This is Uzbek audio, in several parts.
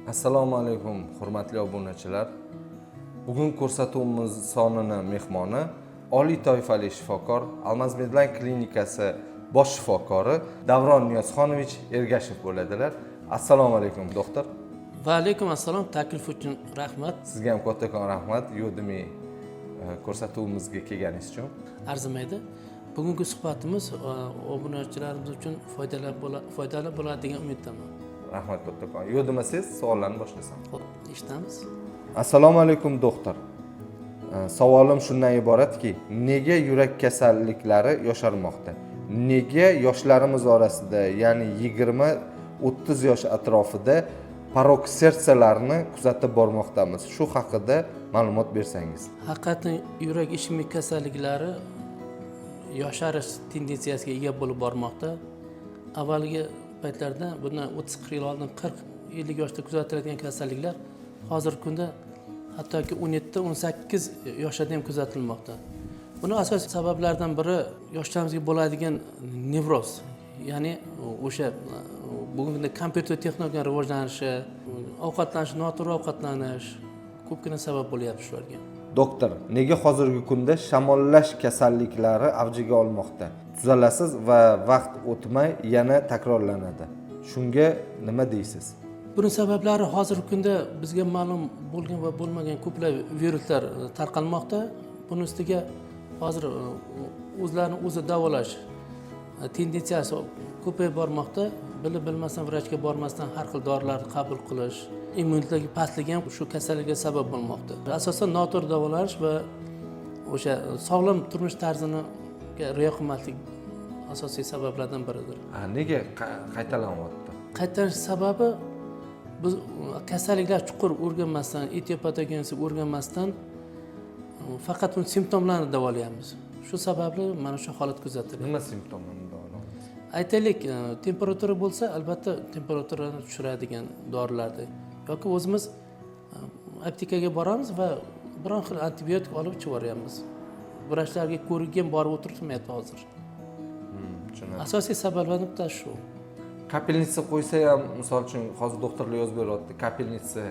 Assalomu alaykum hurmatli obunachilar. Bugun ko'rsatuvimiz sonining mehmoni oliy toifali shifokor Almaz Medline klinikasi bosh shifokori Davron Niyozxonovich Ergashev bo'ladilar. Assalomu alaykum doktor. Va alaykum assalom, taklif uchun rahmat. Sizga ham kattakon rahmat Udemy ko'rsatuvimizga kelganingiz uchun. Arzimaydi. Bugungi suhbatimiz obunachilarimiz uchun foydali bo'ladi degan umiddaman. Rahmat kattakon. Yo'dimasiz savollarni boshlasam. Xo'p, eshitamiz. Assalomu alaykum doktor. Savolim shundan iboratki, nega yurak kasalliklari yosharmoqda? Nega yoshlarimiz orasida, ya'ni 20-30 yosh atrofida parok sersalarni kuzatib bormoqdamiz? Shu haqida ma'lumot bersangiz. Haqiqatan yurak ishemik kasalliklari yosharish tendensiyasiga ega bo'lib bormoqda. Avvalgi paytlarda bundan 30-40 yil oldin 40-50 yoshda kuzatiladigan kasalliklar hozirgi kunda hattoki 17-18 yoshlarda ham kuzatilmoqda. Buni asosiy sabablaridan biri yoshlarimizga bo'ladigan nevroz, ya'ni o'sha bugungi kunda kompyuter texnologiyaning rivojlanishi, ovqatlanish, noto'g'ri ovqatlanish ko'pgina sabab bo'lyapti shularga. Doktor, nega hozirgi kunda shamollash kasalliklari avjiga olmoqda? Tuzalasiz va vaqt o'tmay yana takrorlanadi. Shunga nima deysiz? Buning sabablari hozirgi kunda bizga ma'lum bo'lgan va bo'lmagan ko'plab viruslar tarqalmoqda. Buning ustiga hozir o'zlarini o'zi davolash tendensiyasi ko'payib bormoqda. Bilib bilmasdan vrachga bormasdan har xil dorilarni qabul qilish, immunitetdagi pastligi ham shu kasallikka sabab bo'lmoqda. Asosan noto'g'ri davolash va o'sha sog'lom turmush tarzini rioya qilmaslik asosiy sabablardan biridir. Nega qaytalanyapti? Qaytarish sababi biz kasalliklar chuqur o'rganmasdan, etiopatogenezini o'rganmasdan faqat uning simptomlarini davolayapmiz. Shu sababli mana shu holat kuzatiladi. Nima simptomlarni davolaymiz? Aytaylik, temperatura bo'lsa, albatta temperaturani tushiradigan dorilarni yoki o'zimiz aptekaga boramiz va biron xil antibiotik olib ichib yuboryapmiz. Vrachlarga ko'rikka borib o'tirmayapti hozir. Asosiy sabablardan bittasi shu. Kapelnitsa qo'ysa ham, misol uchun hozir doktorlar yozib beryapti, kapelnitsa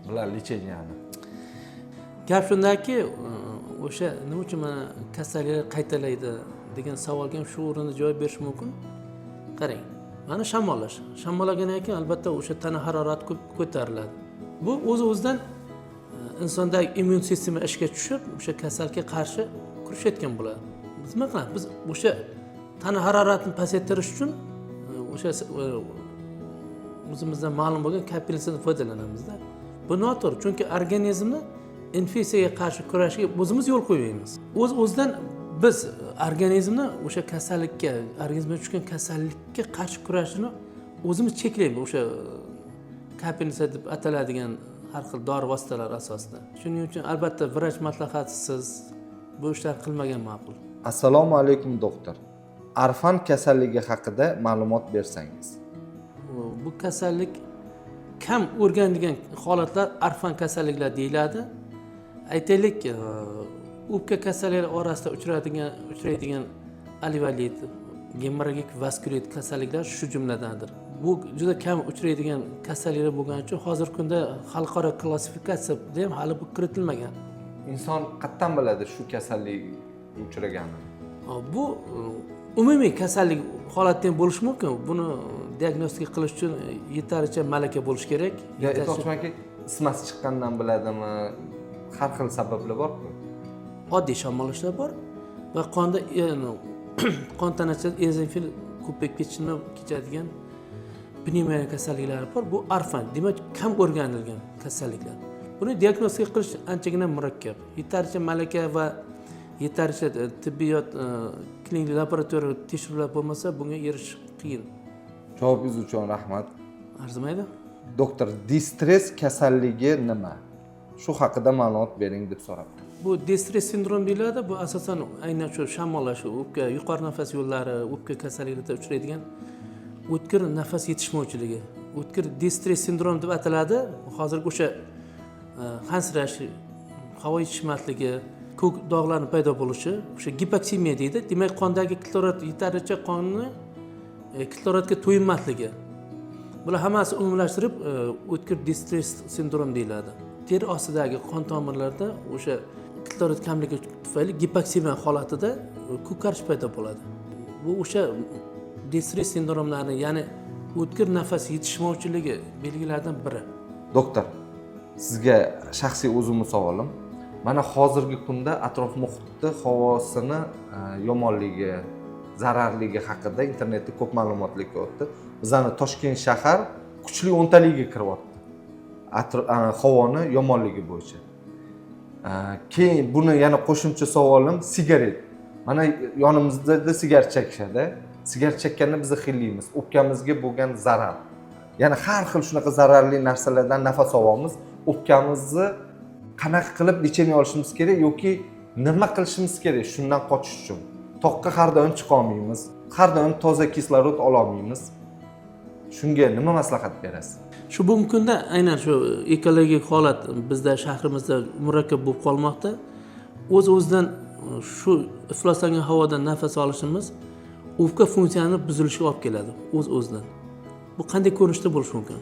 bilan lecheniyani. Gap shundaki, o'sha nima uchun mana kasalliklar qaytalaydi degan savolga ham shu o'rinda javob berish mumkin. Qarang, mana shamollash. Shamollagandan keyin albatta o'sha tana harorati ko'tariladi. Bu o'z-o'zidan insondagi immun sistema ishga tushib, o'sha kasallikka qarshi kurashayotgan bo'ladi. Biz nima qilamiz? Biz o'sha tana haroratini pasaytirish uchun o'sha o'zimizdan ma'lum bo'lgan kapelnitsadan foydalanamizda. Bu noto'g'ri, chunki organizmni infeksiyaga qarshi kurashga o'zimiz yo'l qo'ymaymiz. O'z-o'zidan biz organizmni o'sha kasallikka, organizmga tushgan kasallikka qarshi kurashini o'zimiz cheklaymiz o'sha kapelnitsa deb ataladigan har xil dori vositalari asosida. Shuning uchun albatta vrach maslahatisiz bu ishlar qilmagan ma'qul. Assalomu alaykum doktor. Arfan kasalligi haqida ma'lumot bersangiz. Bu kasallik kam o'rganilgan holatlar arfan kasalliklar deyiladi. Aytaylik, o'pka kasalliklari orasida uchraydigan alveolit, gemorragik vaskulit kasalliklar shu jumladandir. Bu juda kam uchraydigan kasalliklar bo'lgani uchun hozirgi kunda xalqaro klassifikatsiyada ham hali bu kiritilmagan. Inson qatdan biladi shu kasallik uchraganini? Bu umumiy kasallik holatdan bo'lishi mumkin. Buni diagnostika qilish uchun yetarlicha malaka bo'lish kerak. Aytmoqchimanki, ismasi chiqqandan biladimi? Har xil sabablar bor-ku. Oddiy shamollashlar bor va qonda qon tanachida eozinofil ko'payib kechadigan pnevmoniya kasalliklari bor. Bu arfan, demak kam o'rganilgan kasalliklar. Buni diagnostika qilish anchagina murakkab. Yetarlicha malaka va yetarlicha tibbiyot klinik laboratoriya tekshiruvlar bo'lmasa bunga erishish qiyin. Javobingiz uchun rahmat. Arzimaydi? Doktor, distress kasalligi nima? Shu haqida ma'lumot bering deb so'rabdi. Bu distress sindrom deyiladi. Bu asosan aynan shu shamollash, o'pka, yuqori nafas yo'llari, o'pka kasalliklarida uchraydigan o'tkir nafas yetishmovchiligi. O'tkir distress sindrom deb ataladi. Hozirgi o'sha hansirash, havo yetishmasligi, ko'k dog'larning paydo bo'lishi, o'sha gipoksemiya deydi. Demak, qondagi kislorod yetarlicha qonni kislorodga to'yinmasligi Bular hammasi umumlashtirib o'tkir distress sindrom deyiladi. Teri ostidagi qon tomirlarida o'sha kislorod kamligi tufayli gipoksemiya holatida ko'karish paydo bo'ladi. Bu o'sha distress sindromlari, ya'ni o'tkir nafas yetishmovchiligi belgilaridan biri. Doktor, sizga shaxsiy o'zimning savolim. Mana hozirgi kunda atrof muhitni havosini yomonligi, zararligi haqida internetda ko'p ma'lumotlar ko'rdi. Bizning Toshkent shahar kuchli 10 taligiga kiryapti. Havoni yomonligi bo'yicha. Keyin buni yana qo'shimcha savolim sigaret. Mana yonimizda sigaret chekishadi. Sigaret chekkanda biz xillaymiz, o'pkamizga bo'lgan zarar. Ya'ni har xil shunaqa zararli narsalardan nafas olamiz. O'pkamizni qanaqa qilib lecheniya olishimiz kerak yoki nima qilishimiz kerak shundan qochish uchun? Toqqa har doim chiqa olmaymiz, har doim toza kislorod ola olmaymiz. Shunga nima maslahat berasiz? Shu bugungi kunda aynan shu ekologik holat bizda shahrimizda murakkab bo'lib qolmoqda. O'z-o'zidan shu ifloslangan havodan nafas olishimiz o'pka funksiyasini buzilishiga olib keladi o'z-o'zidan. Bu qanday ko'rinishda bo'lishi mumkin?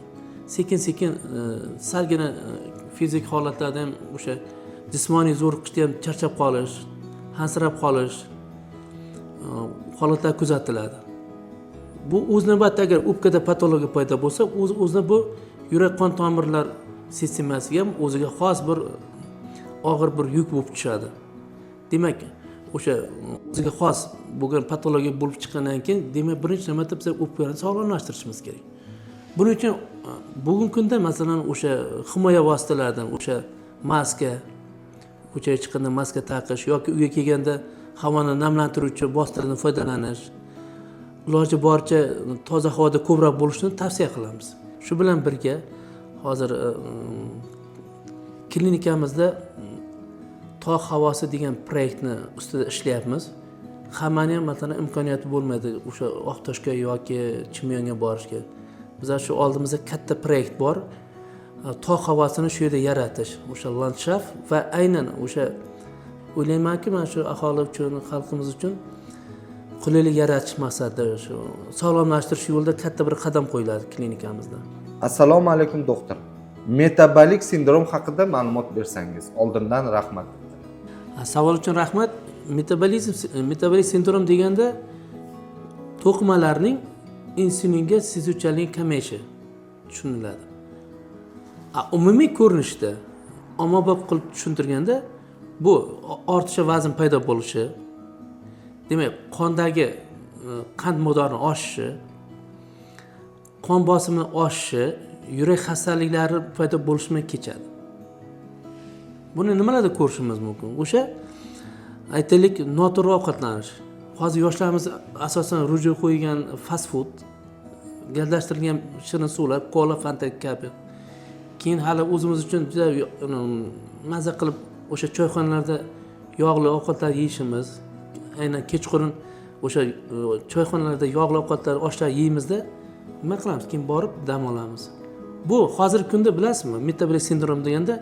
Sekin-sekin salgina fizik holatlarda ham o'sha jismoniy zo'riqishda ham charchab qolish, hansirab qolish holatlar kuzatiladi. Bu o'z navbatida agar o'pkada patologiya paydo bo'lsa, o'z-o'zidan bu yurak qon tomirlar sistemasiga ham o'ziga xos bir og'ir bir yuk bo'lib tushadi. Demak, o'sha o'ziga xos bo'lgan patologiya bo'lib chiqqandan keyin, demak, birinchi navbatda biz o'pkani sog'lomlashtirishimiz kerak. Buning uchun bugungi kunda masalan o'sha himoya vositalaridan, o'sha maska, ko'chaga chiqqanda maska taqish yoki uyga kelganda havoni namlantiruvchi vositalardan foydalanish, iloji boricha toza havoda ko'proq bo'lishni tavsiya qilamiz. Shu bilan birga hozir klinikamizda tog' havosi degan proyektni ustida ishlayapmiz. Hammani ham masalan imkoniyati bo'lmaydi o'sha Oqtoshga yoki Chimyonga borishga. Bizlar shu oldimizda katta proyekt bor. Tog' havosini shu yerda yaratish, o'sha landshaft va aynan o'sha o'ylaymanki, mana shu aholi uchun, xalqimiz uchun qulaylik yaratish maqsadida shu sog'lomlashtirish yo'lida katta bir qadam qo'yiladi klinikamizda. Assalomu alaykum doktor. Metabolik sindrom haqida ma'lumot bersangiz, oldindan rahmat. Savol uchun rahmat. Metabolik sindrom deganda to'qimalarning insulinga sezuvchanligi kamayishi tushuniladi. Umumiy ko'rinishda ommabop qilib tushuntirganda bu ortiqcha vazn paydo bo'lishi, demak, qondagi qand miqdori oshishi, qon bosimi oshishi, yurak xastaliklari paydo bo'lishi bilan kechadi. Buni nimalarda ko'rishimiz mumkin? O'sha aytaylik, noto'g'ri ovqatlanish. Hozir yoshlarimiz asosan ruju qo'ygan fast food, gazlashtirilgan shirin suvlar, kola, fanta kabi. Keyin hali o'zimiz uchun juda maza qilib o'sha choyxonalarda yog'li ovqatlar yeyishimiz, aynan kechqurun o'sha choyxonalarda yog'li ovqatlar, oshlar yeymizda nima qilamiz? Keyin borib dam olamiz. Bu hozirgi kunda bilasizmi, metabolik sindrom deganda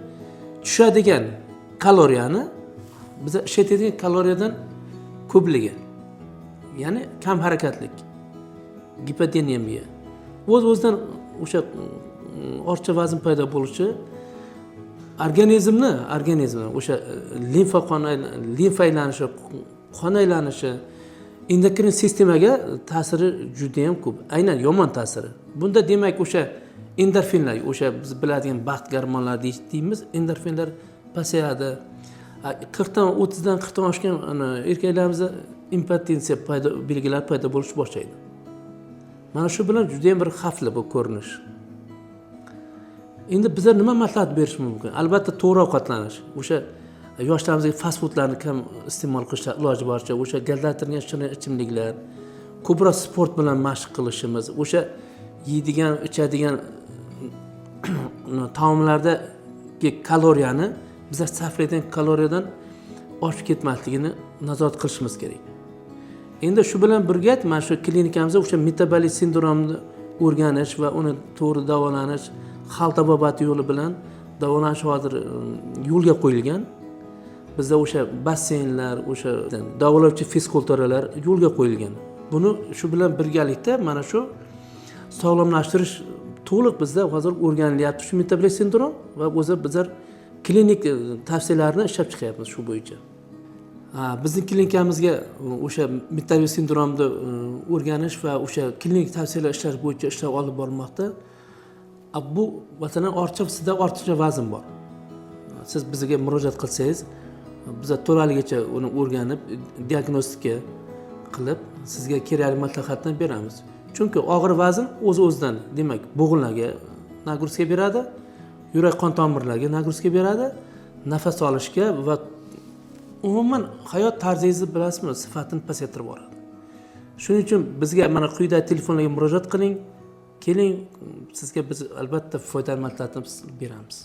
tushadigan kaloriyani biz ishlatadigan kaloriyadan ko'pligi. Ya'ni kam harakatlik, gipodinamiya. O'z-o'zidan o'sha ortiqcha vazn paydo bo'lishi organizmni o'sha limfa aylanishi, qon aylanishi, endokrin sistemaga ta'siri juda ham ko'p. Aynan yomon ta'siri. Bunda demak o'sha endorfinlar, o'sha biz biladigan baxt gormonlari deymiz, endorfinlar pasayadi. 40 dan 30 dan 40 dan oshgan erkaklarimizda impotensiya belgilari paydo bo'lish boshlaydi. Mana shu bilan juda ham bir xavfli bu ko'rinish. Endi bizlar nima maslahat berish mumkin? Albatta to'g'ri ovqatlanish. O'sha yoshlarimizga fast foodlarni kam iste'mol qilishlar iloji boricha, o'sha gazlantirilgan shirin ichimliklar, ko'proq sport bilan mashq qilishimiz, o'sha yeydigan, ichadigan taomlardagi kaloriyani bizlar sarflaydigan kaloriyadan oshib ketmasligini nazorat qilishimiz kerak. Endi shu bilan birga mana shu klinikamizda o'sha metabolik sindromni o'rganish va uni to'g'ri davolanish, xalq tabobati yo'li bilan davolanish hozir yo'lga qo'yilgan. Bizda o'sha basseynlar, o'sha davolovchi fizkulturalar yo'lga qo'yilgan. Buni shu bilan birgalikda mana shu sog'lomlashtirish to'liq bizda hozir o'rganilyapti shu metabolic sindrom va o'zi bizlar klinik tavsiyalarini ishlab chiqyapmiz shu bo'yicha. Bizning klinikamizga o'sha metabolic sindromni o'rganish va o'sha klinik tavsiyalar ishlash bo'yicha ishlar olib borilmoqda. Bu masalan sizda ortiqcha vazn bor. Siz bizga murojaat qilsangiz, biz to'laligicha uni o'rganib, diagnostika qilib, sizga kerakli maslahatni beramiz. Chunki og'ir vazn o'z-o'zidan, demak, bo'g'inlarga nagruska beradi, yurak qon tomirlariga nagruska beradi, nafas olishga va umuman hayot tarzingizni bilasizmi, sifatini pasaytirib yuboradi. Shuning uchun bizga mana quyida telefonlarga murojaat qiling, keling, sizga biz albatta foydali maslahatni beramiz.